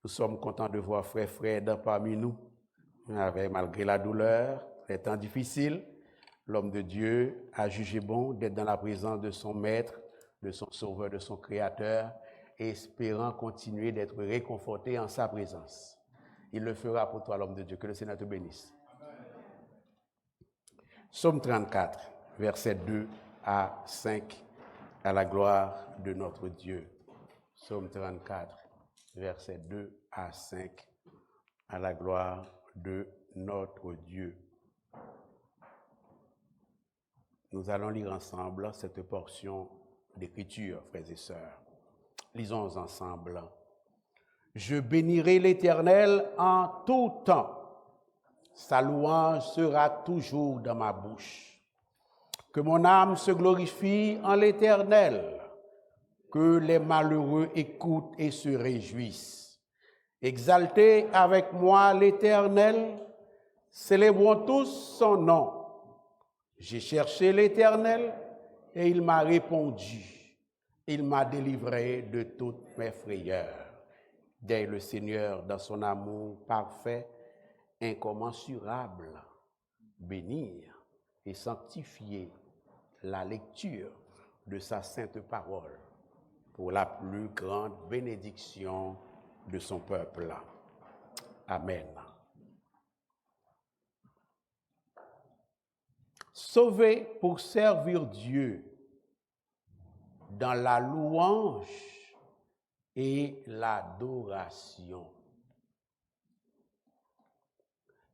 Nous sommes contents de voir frère Fred parmi nous, malgré la douleur, les temps difficiles. L'homme de Dieu a jugé bon d'être dans la présence de son Maître, de son Sauveur, de son Créateur, et espérant continuer d'être réconforté en sa présence. Il le fera pour toi, l'homme de Dieu. Que le Seigneur te bénisse. Psaume 34, versets 2 à 5, à la gloire de notre Dieu. Psaume 34, versets 2 à 5, à la gloire de notre Dieu. Nous allons lire ensemble cette portion d'écriture, frères et sœurs. Lisons ensemble. Je bénirai l'Éternel en tout temps. Sa louange sera toujours dans ma bouche. Que mon âme se glorifie en l'Éternel. Que les malheureux écoutent et se réjouissent. Exaltez avec moi l'Éternel. Célébrons tous son nom. J'ai cherché l'Éternel et il m'a répondu. Il m'a délivré de toutes mes frayeurs. Dès le Seigneur, dans son amour parfait, incommensurable, bénir et sanctifier la lecture de sa sainte parole pour la plus grande bénédiction de son peuple. Amen. Sauvé pour servir Dieu dans la louange et l'adoration.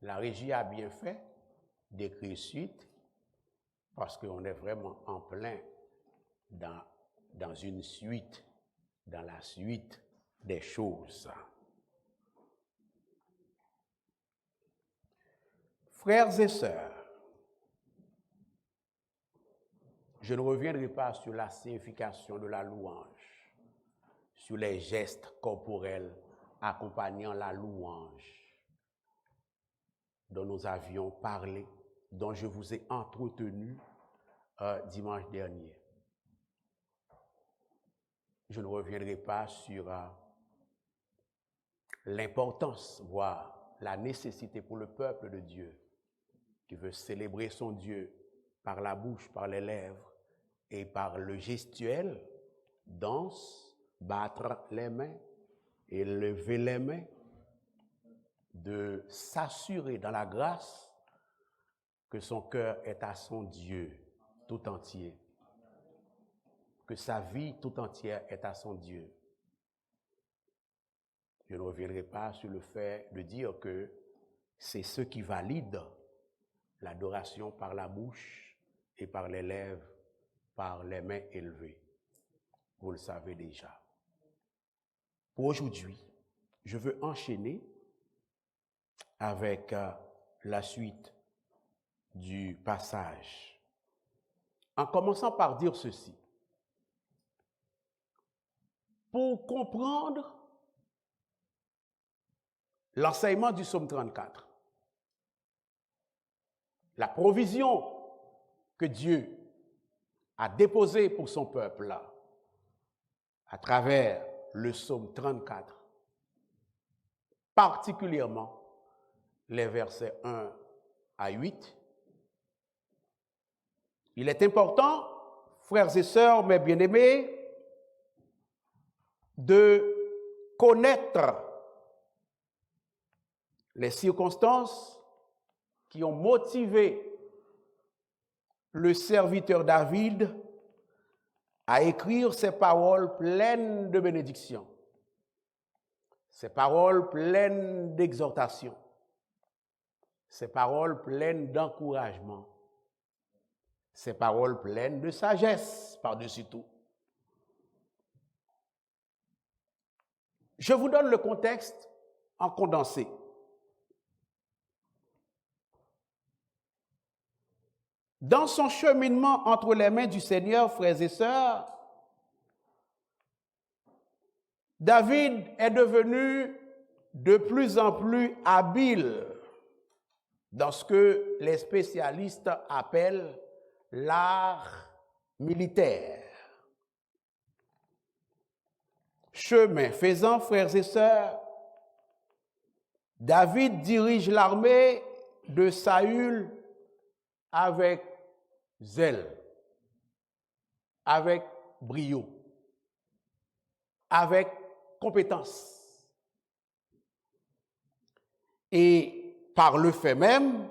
La régie a bien fait d'écrire suite parce qu'on est vraiment en plein dans une suite, dans la suite des choses. Frères et sœurs, je ne reviendrai pas sur la signification de la louange, sur les gestes corporels accompagnant la louange dont nous avions parlé, dont je vous ai entretenu dimanche dernier. Je ne reviendrai pas sur l'importance, voire la nécessité pour le peuple de Dieu qui veut célébrer son Dieu par la bouche, par les lèvres et par le gestuel, danse, battre les mains et lever les mains, de s'assurer dans la grâce que son cœur est à son Dieu tout entier, que sa vie tout entière est à son Dieu. Je ne reviendrai pas sur le fait de dire que c'est ce qui valide l'adoration par la bouche et par les lèvres, par les mains élevées. Vous le savez déjà. Pour aujourd'hui, je veux enchaîner avec la suite du passage, en commençant par dire ceci. Pour comprendre l'enseignement du psaume 34, la provision que Dieu a déposée pour son peuple là, à travers le psaume 34, particulièrement les versets 1 à 8, il est important, frères et sœurs, mes bien-aimés, de connaître les circonstances qui ont motivé le serviteur David à écrire ces paroles pleines de bénédiction, ces paroles pleines d'exhortation, ces paroles pleines d'encouragement, ces paroles pleines de sagesse par-dessus tout. Je vous donne le contexte en condensé. Dans son cheminement entre les mains du Seigneur, frères et sœurs, David est devenu de plus en plus habile dans ce que les spécialistes appellent l'art militaire. Chemin faisant, frères et sœurs, David dirige l'armée de Saül avec zèle, avec brio, avec compétence. Et par le fait même,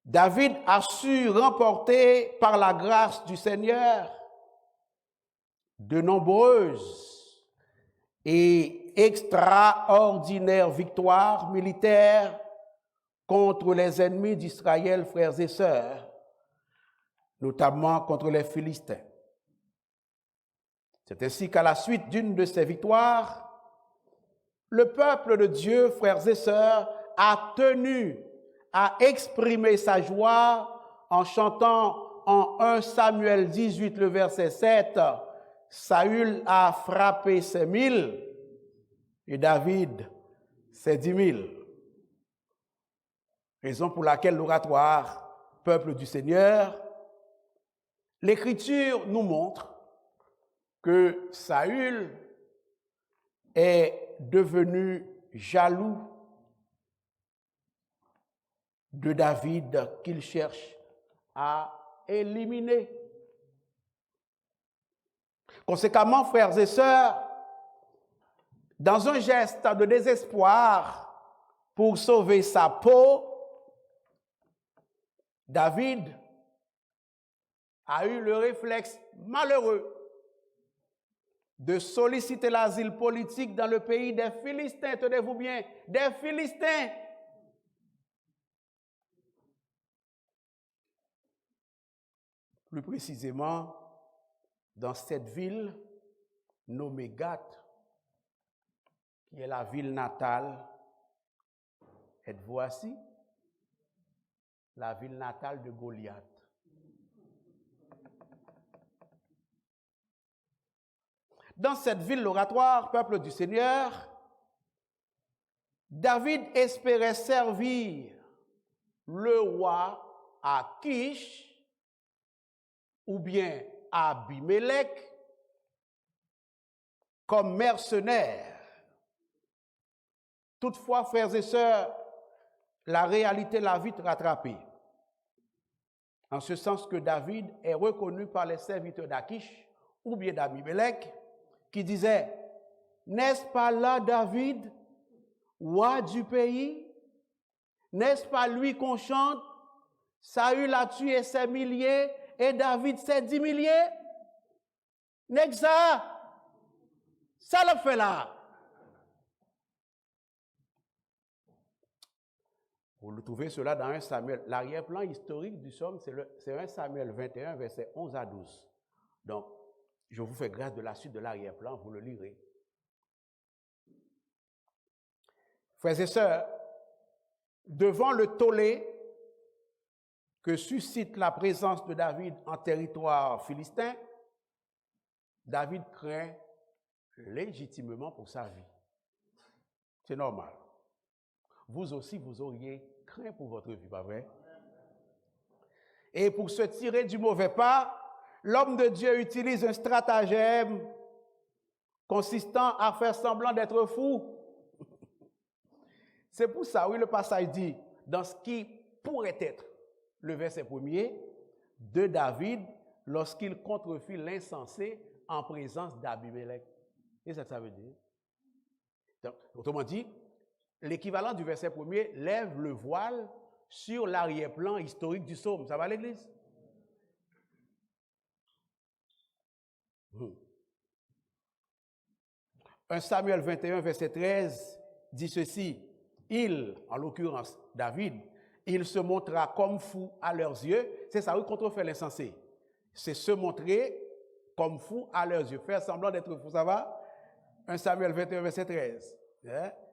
David a su remporter par la grâce du Seigneur de nombreuses et extraordinaires victoires militaires contre les ennemis d'Israël, frères et sœurs, notamment contre les Philistins. C'est ainsi qu'à la suite d'une de ces victoires, le peuple de Dieu, frères et sœurs, a tenu à exprimer sa joie en chantant en 1 Samuel 18, le verset 7, « Saül a frappé ses 1000 et David ses 10 000 ». Raison pour laquelle l'oratoire « Peuple du Seigneur », l'Écriture nous montre que Saül est devenu jaloux de David qu'il cherche à éliminer. Conséquemment, frères et sœurs, dans un geste de désespoir pour sauver sa peau, David a eu le réflexe malheureux de solliciter l'asile politique dans le pays des Philistins. Tenez-vous bien, des Philistins. Plus précisément, dans cette ville nommée Gath, qui est la ville natale, êtes-vous assis? La ville natale de Goliath. Dans cette ville, l'oratoire, peuple du Seigneur, David espérait servir le roi Akish ou bien Abimelech comme mercenaire. Toutefois, frères et sœurs, la réalité l'a vite rattrapé. En ce sens que David est reconnu par les serviteurs d'Akish ou bien d'Abimelech qui disaient, n'est-ce pas là David, roi du pays? N'est-ce pas lui qu'on chante? Saül a tué ses milliers et David ses 10 milliers? N'est-ce ça? Ça le fait là. Vous le trouvez cela dans 1 Samuel. L'arrière-plan historique du psaume, c'est 1 Samuel 21, versets 11 à 12. Donc, je vous fais grâce de la suite de l'arrière-plan, vous le lirez. Frères et sœurs, devant le tollé que suscite la présence de David en territoire philistin, David craint légitimement pour sa vie. C'est normal. Vous aussi, vous auriez craint pour votre vie, pas vrai? Et pour se tirer du mauvais pas, l'homme de Dieu utilise un stratagème consistant à faire semblant d'être fou. C'est pour ça, oui, le passage dit, dans ce qui pourrait être le verset 1er de David, lorsqu'il contrefit l'insensé en présence d'Abimelech. Et ça, ça veut dire? Donc, autrement dit, l'équivalent du verset 1er lève le voile sur l'arrière-plan historique du psaume. Ça va l'église? 1 Samuel 21, verset 13 dit ceci. Il, en l'occurrence David, il se montra comme fou à leurs yeux. C'est ça, oui, contrefait l'insensé. C'est se montrer comme fou à leurs yeux. Faire semblant d'être fou, ça va? 1 Samuel 21, verset 13.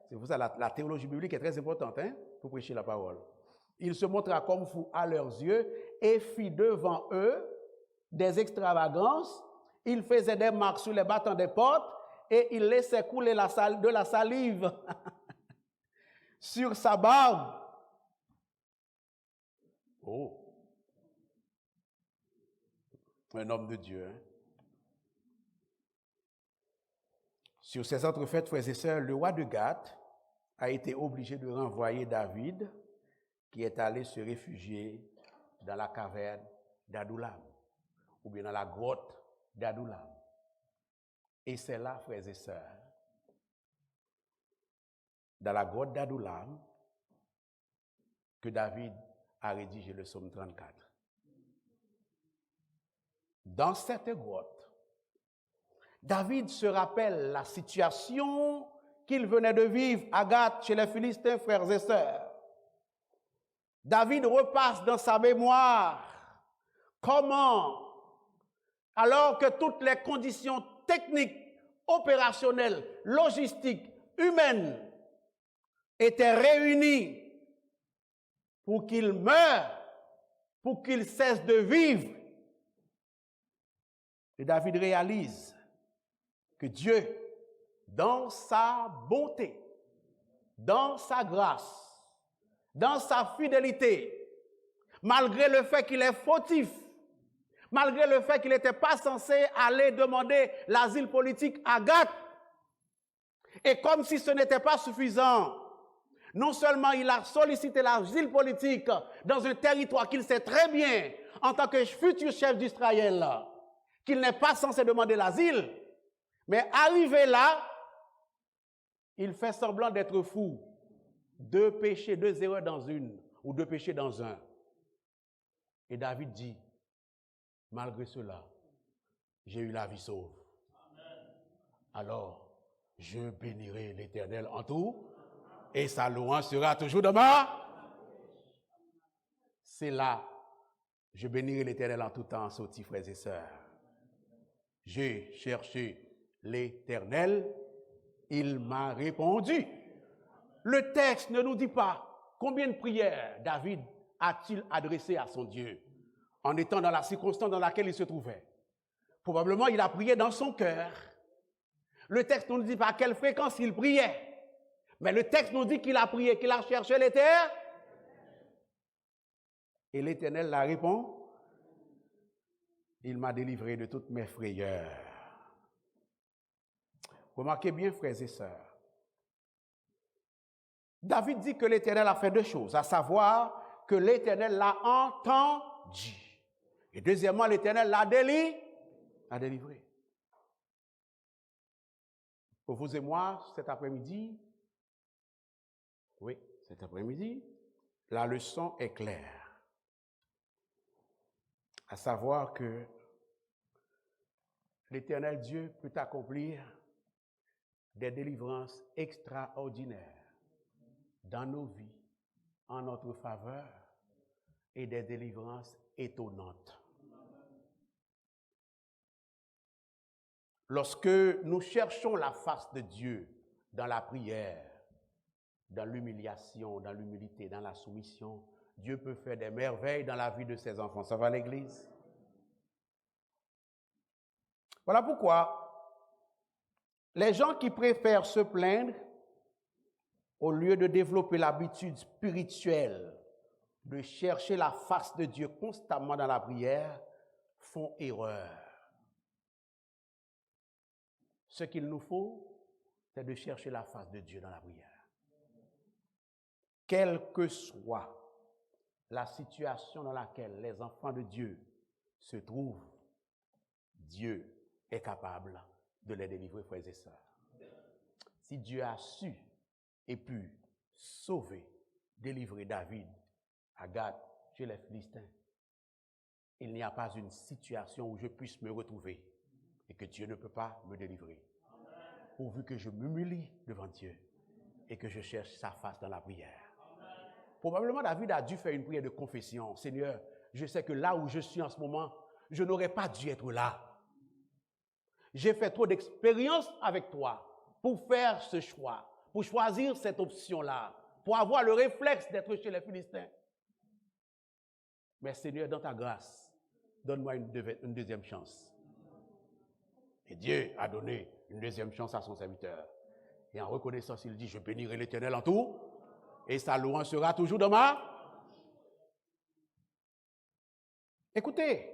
C'est pour ça la théologie biblique est très importante pour prêcher la parole. Il se montra comme fou à leurs yeux et fit devant eux des extravagances. Il faisait des marques sur les battants des portes et il laissait couler de la salive sur sa barbe. Oh! Un homme de Dieu. Sur ces autres fêtes, frères et sœurs, le roi de Gath, a été obligé de renvoyer David, qui est allé se réfugier dans la caverne d'Adullam, ou bien dans la grotte d'Adullam. Et c'est là, frères et sœurs, dans la grotte d'Adullam, que David a rédigé le psaume 34. Dans cette grotte, David se rappelle la situation qu'il venait de vivre à Gath chez les Philistins, frères et sœurs. David repasse dans sa mémoire comment, alors que toutes les conditions techniques, opérationnelles, logistiques, humaines étaient réunies pour qu'il meure, pour qu'il cesse de vivre, et David réalise que Dieu, dans sa bonté, dans sa grâce, dans sa fidélité, malgré le fait qu'il est fautif, malgré le fait qu'il n'était pas censé aller demander l'asile politique à Gath, et comme si ce n'était pas suffisant, non seulement il a sollicité l'asile politique dans un territoire qu'il sait très bien, en tant que futur chef d'Israël, qu'il n'est pas censé demander l'asile, mais arrivé là, il fait semblant d'être fou. 2 péchés, 2 erreurs dans une, ou 2 péchés dans un. Et David dit, malgré cela, j'ai eu la vie sauve. Alors, je bénirai l'Éternel en tout, et sa louange sera toujours de moi. C'est là, je bénirai l'Éternel en tout temps, sautis frères et sœurs. J'ai cherché l'Éternel, il m'a répondu. Le texte ne nous dit pas combien de prières David a-t-il adressées à son Dieu en étant dans la circonstance dans laquelle il se trouvait. Probablement, il a prié dans son cœur. Le texte ne nous dit pas à quelle fréquence il priait. Mais le texte nous dit qu'il a prié, qu'il a cherché l'Éternel. Et l'Éternel la répond. Il m'a délivré de toutes mes frayeurs. Remarquez bien, frères et sœurs. David dit que l'Éternel a fait 2 choses, à savoir que l'Éternel l'a entendu. Et deuxièmement, l'Éternel l'a délivré. Pour vous et moi, cet après-midi, la leçon est claire. À savoir que l'Éternel Dieu peut accomplir des délivrances extraordinaires dans nos vies, en notre faveur, et des délivrances étonnantes. Lorsque nous cherchons la face de Dieu dans la prière, dans l'humiliation, dans l'humilité, dans la soumission, Dieu peut faire des merveilles dans la vie de ses enfants. Ça va l'Église? Voilà pourquoi les gens qui préfèrent se plaindre, au lieu de développer l'habitude spirituelle de chercher la face de Dieu constamment dans la prière, font erreur. Ce qu'il nous faut, c'est de chercher la face de Dieu dans la prière. Quelle que soit la situation dans laquelle les enfants de Dieu se trouvent, Dieu est capable de les délivrer, frères et sœurs. Si Dieu a su et pu sauver, délivrer David à Gath chez les Philistins, il n'y a pas une situation où je puisse me retrouver et que Dieu ne peut pas me délivrer. Pourvu que je m'humilie devant Dieu et que je cherche sa face dans la prière. Probablement David a dû faire une prière de confession. Seigneur, je sais que là où je suis en ce moment, je n'aurais pas dû être là. J'ai fait trop d'expériences avec toi pour faire ce choix, pour choisir cette option-là, pour avoir le réflexe d'être chez les Philistins. Mais Seigneur, dans ta grâce, donne-moi une deuxième chance. Et Dieu a donné une deuxième chance à son serviteur. Et en reconnaissance, il dit, je bénirai l'Éternel en tout, et sa louange sera toujours dans ma... Écoutez,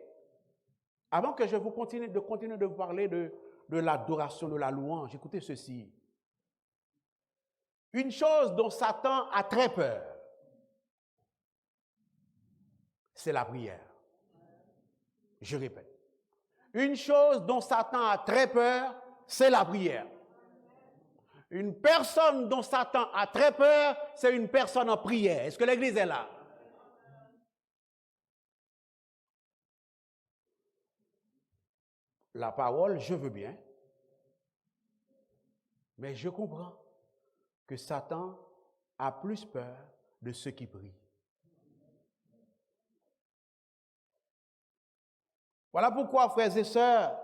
avant que je vous continue de vous parler de l'adoration, de la louange, écoutez ceci. Une chose dont Satan a très peur, c'est la prière. Je répète. Une chose dont Satan a très peur, c'est la prière. Une personne dont Satan a très peur, c'est une personne en prière. Est-ce que l'Église est là? La parole, je veux bien, mais je comprends que Satan a plus peur de ceux qui prient. Voilà pourquoi, frères et sœurs,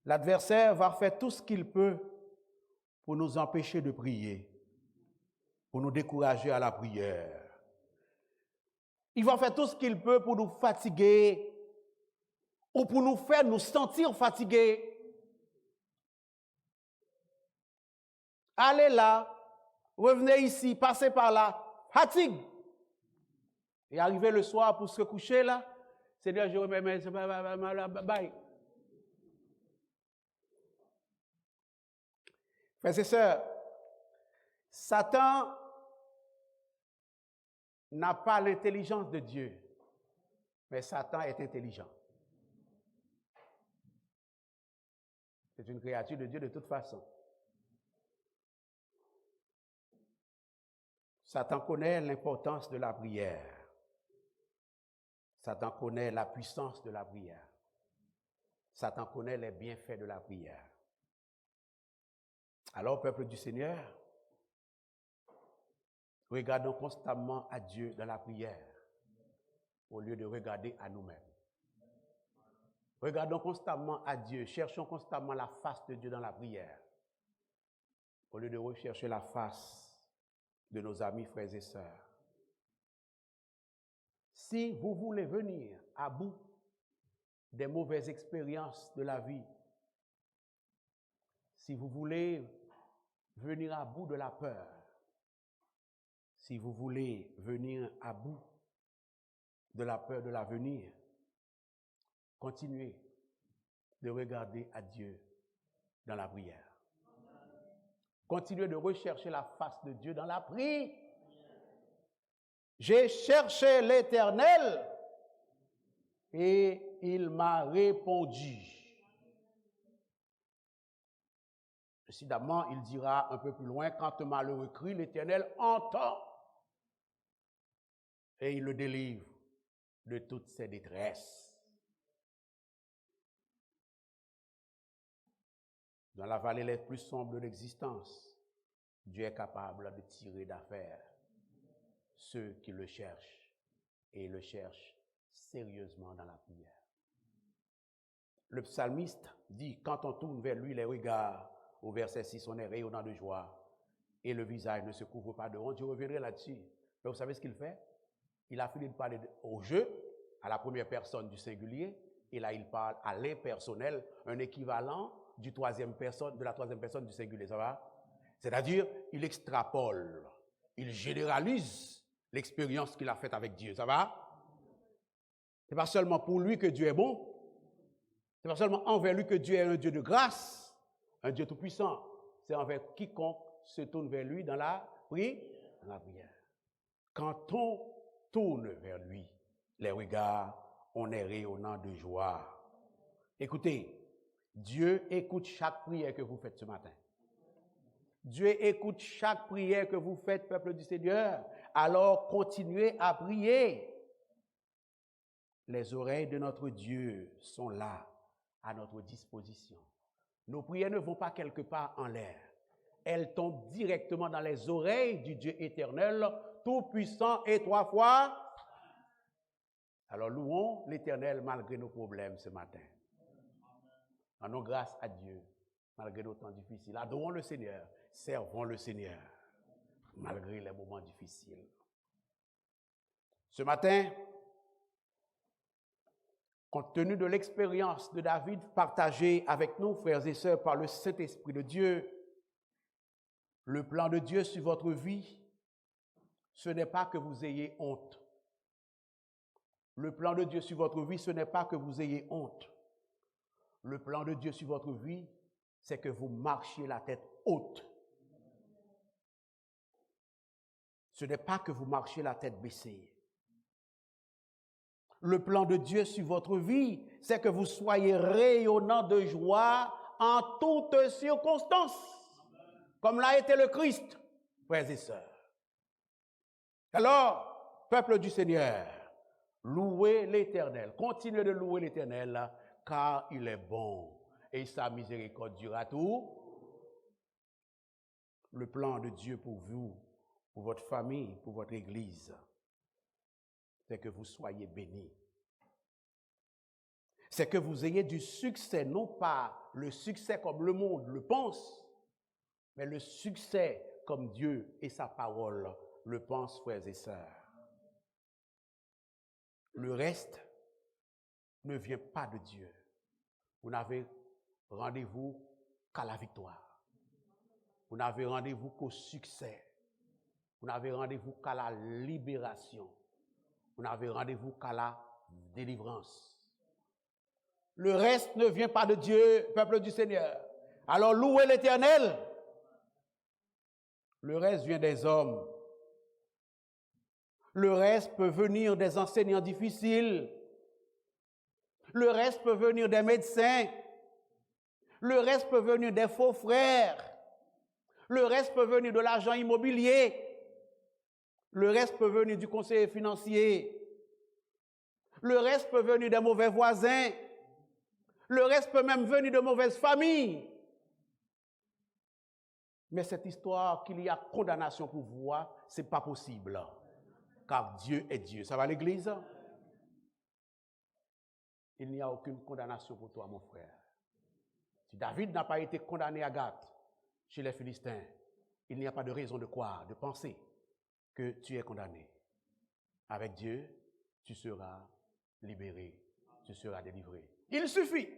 l'adversaire va faire tout ce qu'il peut pour nous empêcher de prier, pour nous décourager à la prière. Il va faire tout ce qu'il peut pour nous fatiguer ou pour nous faire nous sentir fatigués. Allez là, revenez ici, passez par là, fatigue. Et arrivé le soir pour se coucher là, Seigneur, je remets mes bye. Frères et sœurs, Satan n'a pas l'intelligence de Dieu, mais Satan est intelligent. C'est une créature de Dieu de toute façon. Satan connaît l'importance de la prière. Satan connaît la puissance de la prière. Satan connaît les bienfaits de la prière. Alors, peuple du Seigneur, regardons constamment à Dieu dans la prière, au lieu de regarder à nous-mêmes. Regardons constamment à Dieu, cherchons constamment la face de Dieu dans la prière, au lieu de rechercher la face de nos amis, frères et sœurs. Si vous voulez venir à bout des mauvaises expériences de la vie, si vous voulez venir à bout de la peur, si vous voulez venir à bout de la peur de l'avenir, continuez de regarder à Dieu dans la prière. Continuez de rechercher la face de Dieu dans la prière. J'ai cherché l'Éternel et il m'a répondu. Décidément, il dira un peu plus loin, quand un malheureux crie, l'Éternel entend et il le délivre de toutes ses détresses. Dans la vallée les plus sombres de l'existence, Dieu est capable de tirer d'affaire ceux qui le cherchent et le cherchent sérieusement dans la prière. Le psalmiste dit, quand on tourne vers lui les regards, au verset 6, on est rayonnant de joie et le visage ne se couvre pas de honte. Je reviendrai là-dessus. Mais vous savez ce qu'il fait? Il a fini de parler au jeu, à la première personne du singulier, et là il parle à l'impersonnel, un équivalent de la troisième personne du singulier. Ça va? C'est-à-dire, il extrapole, il généralise l'expérience qu'il a faite avec Dieu. Ça va? Ce n'est pas seulement pour lui que Dieu est bon, ce n'est pas seulement envers lui que Dieu est un Dieu de grâce, un Dieu tout-puissant. C'est envers quiconque se tourne vers lui dans la prière. Quand on tourne vers lui, les regards, on est rayonnant de joie. Écoutez, Dieu écoute chaque prière que vous faites ce matin. Dieu écoute chaque prière que vous faites, peuple du Seigneur. Alors continuez à prier. Les oreilles de notre Dieu sont là, à notre disposition. Nos prières ne vont pas quelque part en l'air. Elles tombent directement dans les oreilles du Dieu éternel, tout-puissant et trois fois. Alors louons l'Éternel malgré nos problèmes ce matin. Rendons grâce à Dieu malgré nos temps difficiles. Adorons le Seigneur, servons le Seigneur malgré les moments difficiles. Ce matin, compte tenu de l'expérience de David partagée avec nous, frères et sœurs, par le Saint-Esprit de Dieu, le plan de Dieu sur votre vie, ce n'est pas que vous ayez honte. Le plan de Dieu sur votre vie, ce n'est pas que vous ayez honte. Le plan de Dieu sur votre vie, c'est que vous marchiez la tête haute. ce n'est pas que vous marchiez la tête baissée. Le plan de Dieu sur votre vie, c'est que vous soyez rayonnant de joie en toutes circonstances, comme l'a été le Christ, frères et sœurs. Alors, peuple du Seigneur, louez l'Éternel, continuez de louer l'Éternel, car il est bon et sa miséricorde durera tout. Le plan de Dieu pour vous, pour votre famille, pour votre Église, c'est que vous soyez bénis. C'est que vous ayez du succès, non pas le succès comme le monde le pense, mais le succès comme Dieu et sa parole le pensent, frères et sœurs. Le reste ne vient pas de Dieu. Vous n'avez rendez-vous qu'à la victoire. Vous n'avez rendez-vous qu'au succès. Vous n'avez rendez-vous qu'à la libération. Vous n'avez rendez-vous qu'à la délivrance. Le reste ne vient pas de Dieu, peuple du Seigneur. Alors louez l'Éternel. Le reste vient des hommes. Le reste peut venir des enseignants difficiles. Le reste peut venir des médecins. Le reste peut venir des faux frères. Le reste peut venir de l'agent immobilier. Le reste peut venir du conseiller financier. Le reste peut venir des mauvais voisins. Le reste peut même venir de mauvaises familles. Mais cette histoire qu'il y a condamnation pour vous, ce n'est pas possible. Car Dieu est Dieu. Ça va l'Église? Il n'y a aucune condamnation pour toi, mon frère. Si David n'a pas été condamné à Gath, chez les Philistins, il n'y a pas de raison de croire, de penser que tu es condamné. Avec Dieu, tu seras libéré, tu seras délivré. Il suffit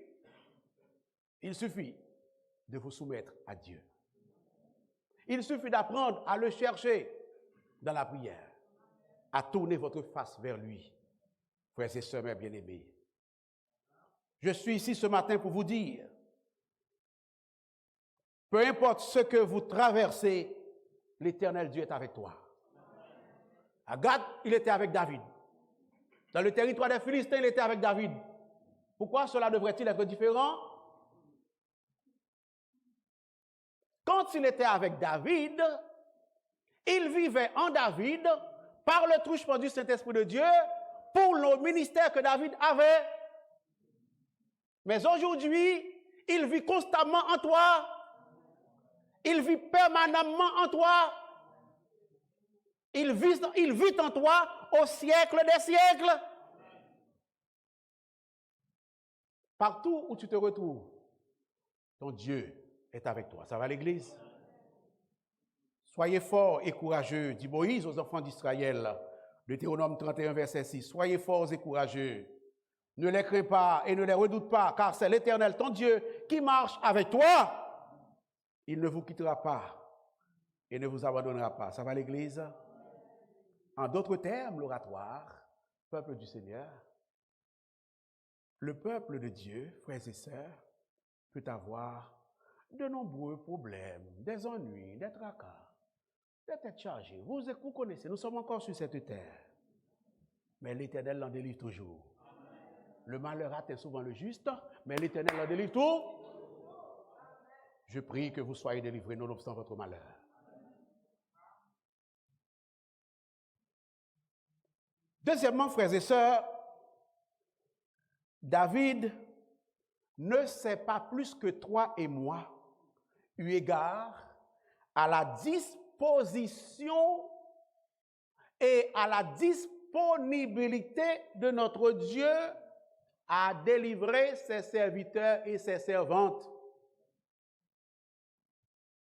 de vous soumettre à Dieu. Il suffit d'apprendre à le chercher dans la prière, à tourner votre face vers lui. Frères et sœurs, mes bien-aimés, je suis ici ce matin pour vous dire, peu importe ce que vous traversez, l'Éternel Dieu est avec toi. À Gath, il était avec David. Dans le territoire des Philistins, il était avec David. Pourquoi cela devrait-il être différent? Quand il était avec David, il vivait en David par le truchement du Saint-Esprit de Dieu pour le ministère que David avait. Mais aujourd'hui, il vit constamment en toi. Il vit permanemment en toi. Il vit en toi au siècle des siècles. Partout où tu te retrouves, ton Dieu est avec toi. Ça va l'Église? Soyez forts et courageux, dit Moïse aux enfants d'Israël. Deutéronome 31, verset 6. Soyez forts et courageux. Ne les crains pas et ne les redoute pas, car c'est l'Éternel, ton Dieu, qui marche avec toi. Il ne vous quittera pas et ne vous abandonnera pas. Ça va l'Église? En d'autres termes, l'oratoire, peuple du Seigneur, le peuple de Dieu, frères et sœurs, peut avoir de nombreux problèmes, des ennuis, des tracas, des têtes chargées. Vous connaissez, nous sommes encore sur cette terre. Mais l'Éternel l'en délivre toujours. Le malheur atteint souvent le juste, mais l'Éternel l'en délivre tout. Je prie que vous soyez délivrés nonobstant votre malheur. Deuxièmement, frères et sœurs, David ne sait pas plus que toi et moi, eu égard à la disposition et à la disponibilité de notre Dieu à délivrer ses serviteurs et ses servantes.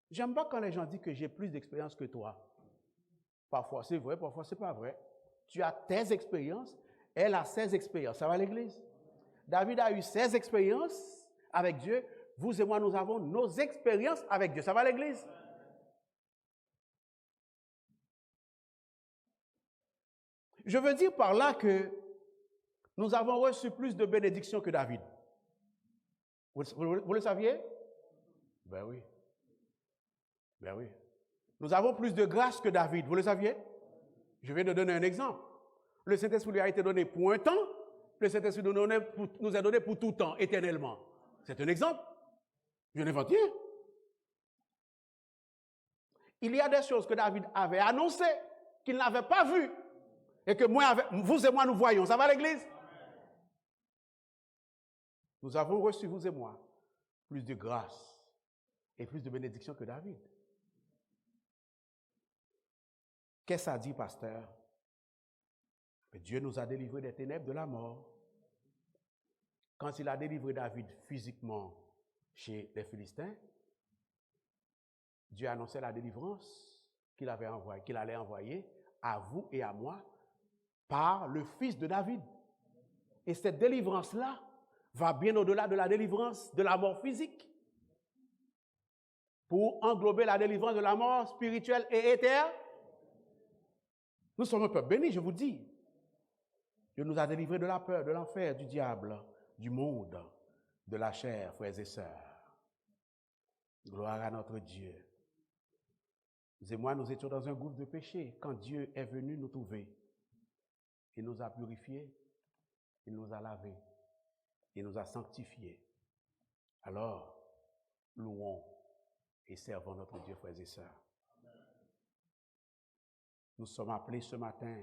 J'aime pas quand les gens disent que j'ai plus d'expérience que toi. Parfois c'est vrai, parfois c'est pas vrai. Tu as tes expériences, elle a ses expériences. Ça va l'Église? David a eu ses expériences avec Dieu. Vous et moi, nous avons nos expériences avec Dieu. Ça va l'Église? Je veux dire par là que nous avons reçu plus de bénédictions que David. Vous le saviez? Ben oui. Ben oui. Nous avons plus de grâce que David. Vous le saviez? Je vais te donner un exemple. Le Saint-Esprit lui a été donné pour un temps, le Saint-Esprit nous est donné pour tout temps, éternellement. C'est un exemple. Je n'invente rien. Il y a des choses que David avait annoncées, qu'il n'avait pas vues, et que vous et moi, nous voyons. Ça va l'Église? Nous avons reçu, vous et moi, plus de grâce et plus de bénédiction que David. Qu'est-ce que ça dit, pasteur? Que Dieu nous a délivrés des ténèbres de la mort. Quand il a délivré David physiquement chez les Philistins, Dieu annonçait la délivrance qu'il allait envoyer à vous et à moi par le fils de David. Et cette délivrance-là va bien au-delà de la délivrance de la mort physique pour englober la délivrance de la mort spirituelle et éternelle. Nous sommes un peuple béni, je vous dis. Dieu nous a délivrés de la peur, de l'enfer, du diable, du monde, de la chair, frères et sœurs. Gloire à notre Dieu. Vous et moi, nous étions dans un gouffre de péché quand Dieu est venu nous trouver. Il nous a purifiés, il nous a lavés, il nous a sanctifiés. Alors, louons et servons notre Dieu, frères et sœurs. Nous sommes appelés ce matin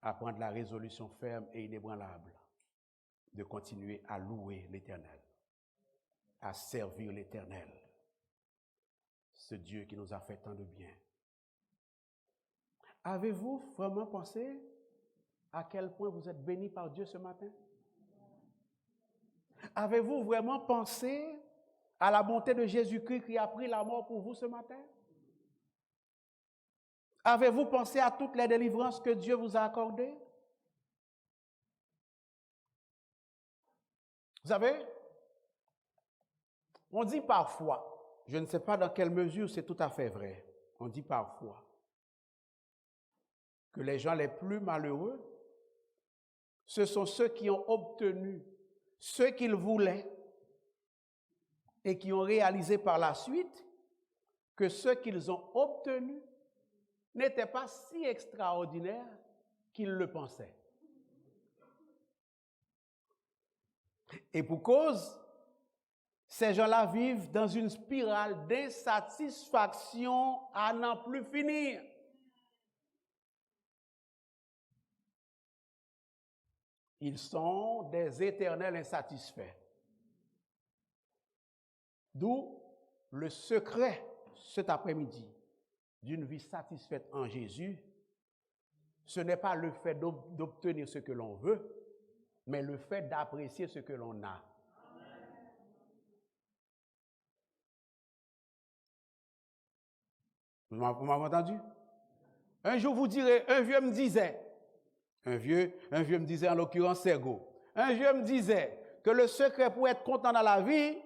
à prendre la résolution ferme et inébranlable de continuer à louer l'Éternel, à servir l'Éternel, ce Dieu qui nous a fait tant de bien. Avez-vous vraiment pensé à quel point vous êtes bénis par Dieu ce matin? Avez-vous vraiment pensé à la bonté de Jésus-Christ qui a pris la mort pour vous ce matin? Avez-vous pensé à toutes les délivrances que Dieu vous a accordées? Vous savez, on dit parfois, je ne sais pas dans quelle mesure c'est tout à fait vrai, on dit parfois que les gens les plus malheureux, ce sont ceux qui ont obtenu ce qu'ils voulaient et qui ont réalisé par la suite que ce qu'ils ont obtenu n'était pas si extraordinaire qu'ils le pensaient. Et pour cause, ces gens-là vivent dans une spirale d'insatisfaction à n'en plus finir. Ils sont des éternels insatisfaits. D'où le secret cet après-midi d'une vie satisfaite en Jésus, ce n'est pas le fait d'obtenir ce que l'on veut, mais le fait d'apprécier ce que l'on a. Vous m'avez entendu? Un jour, vous direz, un vieux me disait en l'occurrence Sergo, un vieux me disait que le secret pour être content dans la vie,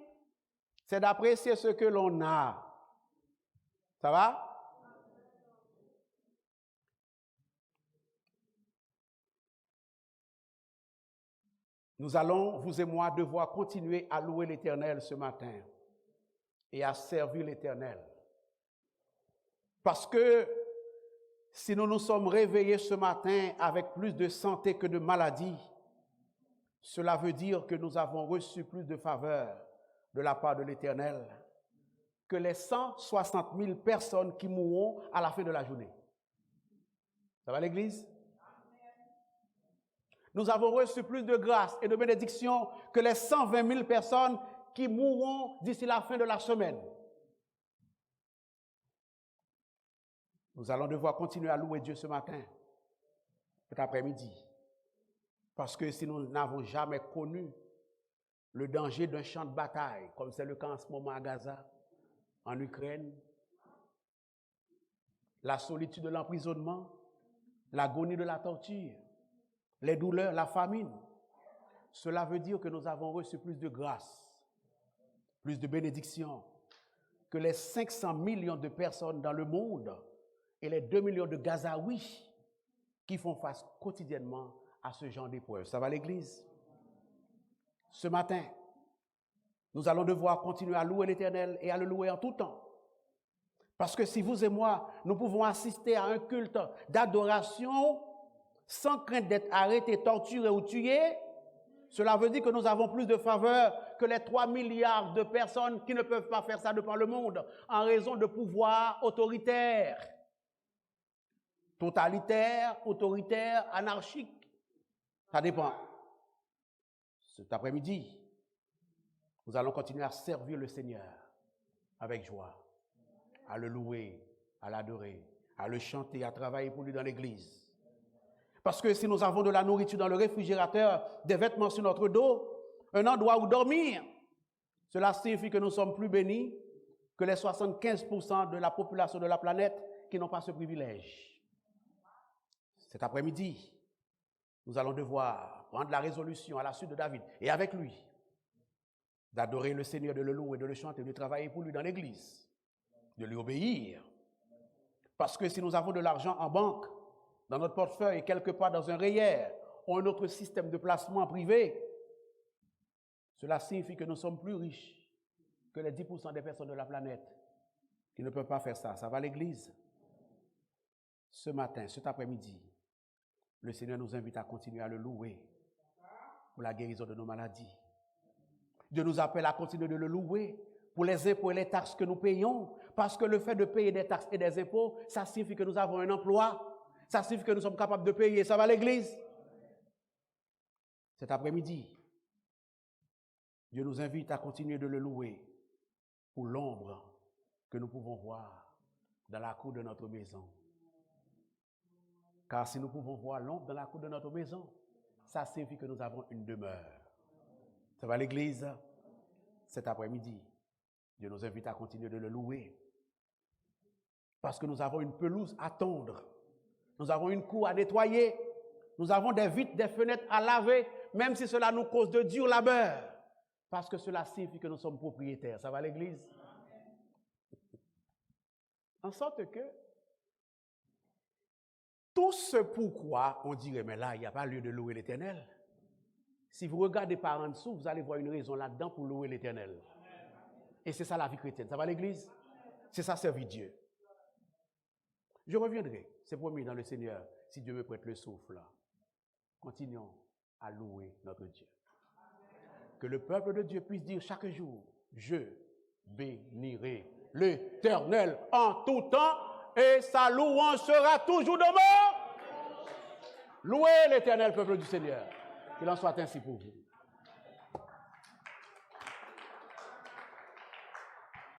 c'est d'apprécier ce que l'on a. Ça va? Nous allons, vous et moi, devoir continuer à louer l'Éternel ce matin et à servir l'Éternel. Parce que si nous nous sommes réveillés ce matin avec plus de santé que de maladie, cela veut dire que nous avons reçu plus de faveurs de la part de l'Éternel que les 160 000 personnes qui mourront à la fin de la journée. Ça va l'Église? Nous avons reçu plus de grâce et de bénédiction que les 120 000 personnes qui mourront d'ici la fin de la semaine. Nous allons devoir continuer à louer Dieu ce matin, cet après-midi. Parce que si nous n'avons jamais connu le danger d'un champ de bataille, comme c'est le cas en ce moment à Gaza, en Ukraine, la solitude de l'emprisonnement, l'agonie de la torture, les douleurs, la famine, cela veut dire que nous avons reçu plus de grâce, plus de bénédiction que les 500 millions de personnes dans le monde et les 2 millions de Gazaouis qui font face quotidiennement à ce genre d'épreuves. Ça va l'Église? Ce matin, nous allons devoir continuer à louer l'Éternel et à le louer en tout temps. Parce que si vous et moi, nous pouvons assister à un culte d'adoration sans crainte d'être arrêtés, torturés ou tués, cela veut dire que nous avons plus de faveur que les 3 milliards de personnes qui ne peuvent pas faire ça de par le monde en raison de pouvoirs autoritaires, totalitaires, autoritaires, anarchiques. Ça dépend. Cet après-midi, nous allons continuer à servir le Seigneur avec joie, à le louer, à l'adorer, à le chanter, à travailler pour lui dans l'église. Parce que si nous avons de la nourriture dans le réfrigérateur, des vêtements sur notre dos, un endroit où dormir, cela signifie que nous sommes plus bénis que les 75% de la population de la planète qui n'ont pas ce privilège. Cet après-midi, nous allons devoir prendre la résolution à la suite de David et avec lui, d'adorer le Seigneur, de le louer, de le chanter, de travailler pour lui dans l'église, de lui obéir. Parce que si nous avons de l'argent en banque, dans notre portefeuille, quelque part dans un REER, ou un autre système de placement privé, cela signifie que nous sommes plus riches que les 10% des personnes de la planète qui ne peuvent pas faire ça. Ça va à l'église. Ce matin, cet après-midi, le Seigneur nous invite à continuer à le louer pour la guérison de nos maladies. Dieu nous appelle à continuer de le louer pour les impôts et les taxes que nous payons, parce que le fait de payer des taxes et des impôts, ça signifie que nous avons un emploi, ça signifie que nous sommes capables de payer. Ça va à l'église? Cet après-midi, Dieu nous invite à continuer de le louer pour l'ombre que nous pouvons voir dans la cour de notre maison. Car si nous pouvons voir l'ombre dans la cour de notre maison, ça signifie que nous avons une demeure. Ça va à l'église? Cet après-midi, Dieu nous invite à continuer de le louer. Parce que nous avons une pelouse à tondre. Nous avons une cour à nettoyer. Nous avons des vitres, des fenêtres à laver, même si cela nous cause de dur labeur. Parce que cela signifie que nous sommes propriétaires. Ça va à l'église? En sorte que tout ce pourquoi on dirait, mais là, il n'y a pas lieu de louer l'Éternel. Si vous regardez par en dessous, vous allez voir une raison là-dedans pour louer l'Éternel. Et c'est ça la vie chrétienne. Ça va à l'église? C'est ça servir Dieu. Je reviendrai, c'est promis dans le Seigneur, si Dieu me prête le souffle. Continuons à louer notre Dieu. Que le peuple de Dieu puisse dire chaque jour, je bénirai l'Éternel en tout temps et sa louange sera toujours demeure. Louez l'Éternel, peuple du Seigneur. Qu'il en soit ainsi pour vous.